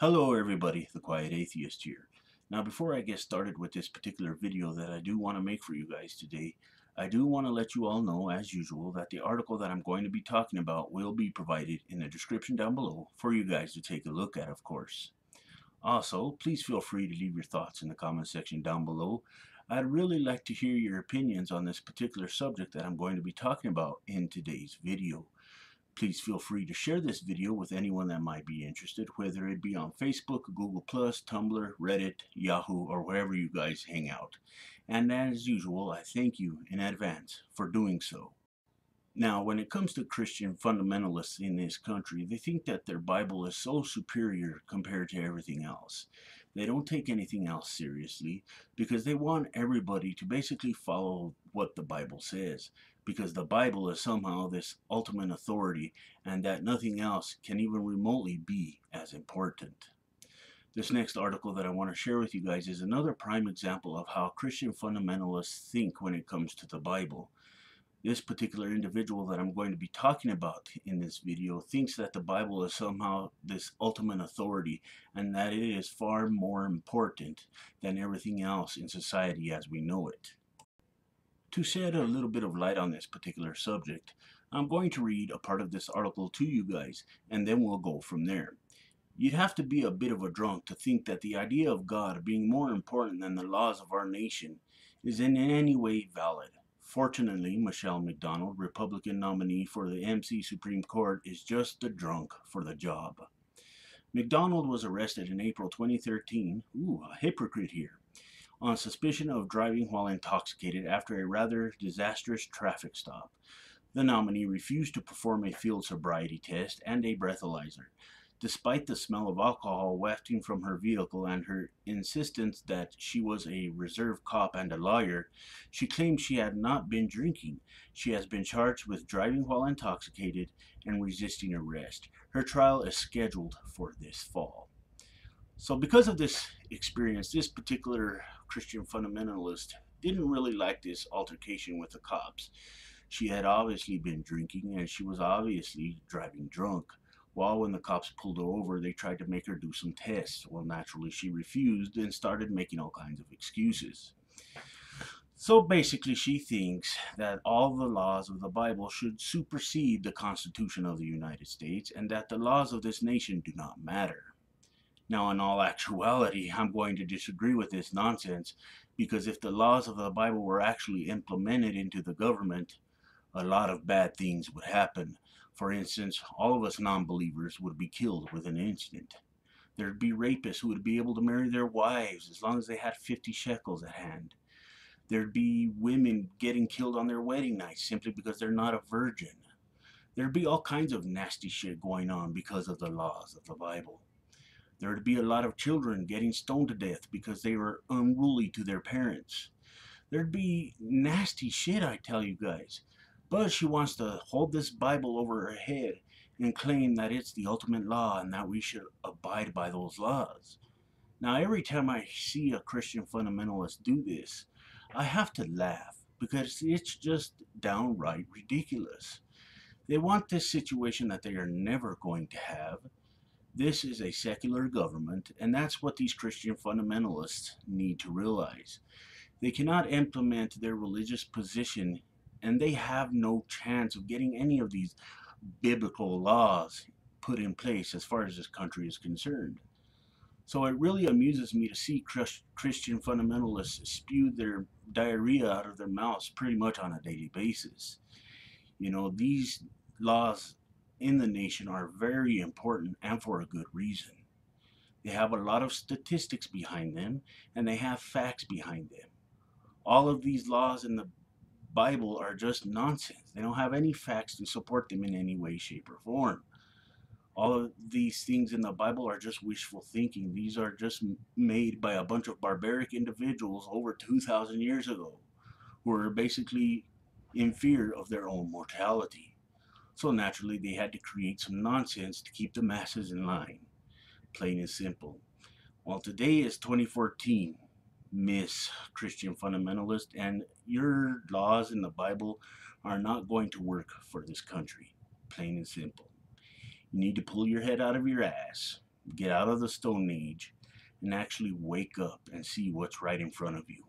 Hello everybody, the Quiet Atheist here. Now before I get started with this particular video that I do want to make for you guys today, I do want to let you all know, as usual, that the article that I'm going to be talking about will be provided in the description down below for you guys to take a look at, of course. Also, please feel free to leave your thoughts in the comment section down below. I'd really like to hear your opinions on this particular subject that I'm going to be talking about in today's video. Please feel free to share this video with anyone that might be interested, whether it be on Facebook, Google+, Tumblr, Reddit, Yahoo, or wherever you guys hang out. And as usual, I thank you in advance for doing so. Now, when it comes to Christian fundamentalists in this country, they think that their Bible is so superior compared to everything else. They don't take anything else seriously because they want everybody to basically follow what the Bible says, because the Bible is somehow this ultimate authority and that nothing else can even remotely be as important. This next article that I want to share with you guys is another prime example of how Christian fundamentalists think when it comes to the Bible. This particular individual that I'm going to be talking about in this video thinks that the Bible is somehow this ultimate authority and that it is far more important than everything else in society as we know it. To shed a little bit of light on this particular subject, I'm going to read a part of this article to you guys and then we'll go from there. You'd have to be a bit of a drunk to think that the idea of God being more important than the laws of our nation is in any way valid. Fortunately, Michelle McDonald, Republican nominee for the MC Supreme Court, is just the drunk for the job. McDonald was arrested in April 2013, a hypocrite here, on suspicion of driving while intoxicated after a rather disastrous traffic stop. The nominee refused to perform a field sobriety test and a breathalyzer, despite the smell of alcohol wafting from her vehicle and her insistence that she was a reserve cop and a lawyer. She claimed she had not been drinking. She has been charged with driving while intoxicated and resisting arrest. Her trial is scheduled for this fall. So because of this experience, this particular Christian fundamentalist didn't really like this altercation with the cops. She had obviously been drinking and she was obviously driving drunk. Well, when the cops pulled her over, they tried to make her do some tests. Well, naturally, she refused and started making all kinds of excuses. So basically, she thinks that all the laws of the Bible should supersede the Constitution of the United States and that the laws of this nation do not matter. Now, in all actuality, I'm going to disagree with this nonsense because if the laws of the Bible were actually implemented into the government, a lot of bad things would happen. For instance, all of us non-believers would be killed within an instant. There'd be rapists who would be able to marry their wives as long as they had 50 shekels at hand. There'd be women getting killed on their wedding night simply because they're not a virgin. There'd be all kinds of nasty shit going on because of the laws of the Bible. There'd be a lot of children getting stoned to death because they were unruly to their parents. There'd be nasty shit, I tell you guys. But she wants to hold this Bible over her head and claim that it's the ultimate law and that we should abide by those laws. Now, every time I see a Christian fundamentalist do this, I have to laugh because it's just downright ridiculous. They want this situation that they are never going to have. This is a secular government, and that's what these Christian fundamentalists need to realize. They cannot implement their religious position, and they have no chance of getting any of these biblical laws put in place as far as this country is concerned. So it really amuses me to see Christian fundamentalists spew their diarrhea out of their mouths pretty much on a daily basis. You know, these laws in the nation are very important and for a good reason. They have a lot of statistics behind them and they have facts behind them. All of these laws in the Bible are just nonsense. They don't have any facts to support them in any way, shape, or form. All of these things in the Bible are just wishful thinking. These are just made by a bunch of barbaric individuals over 2,000 years ago who were basically in fear of their own mortality. So naturally, they had to create some nonsense to keep the masses in line. Plain and simple. Well, today is 2014, Miss Christian Fundamentalist, and your laws in the Bible are not going to work for this country. Plain and simple. You need to pull your head out of your ass. get out of the Stone Age, and actually wake up and see what's right in front of you.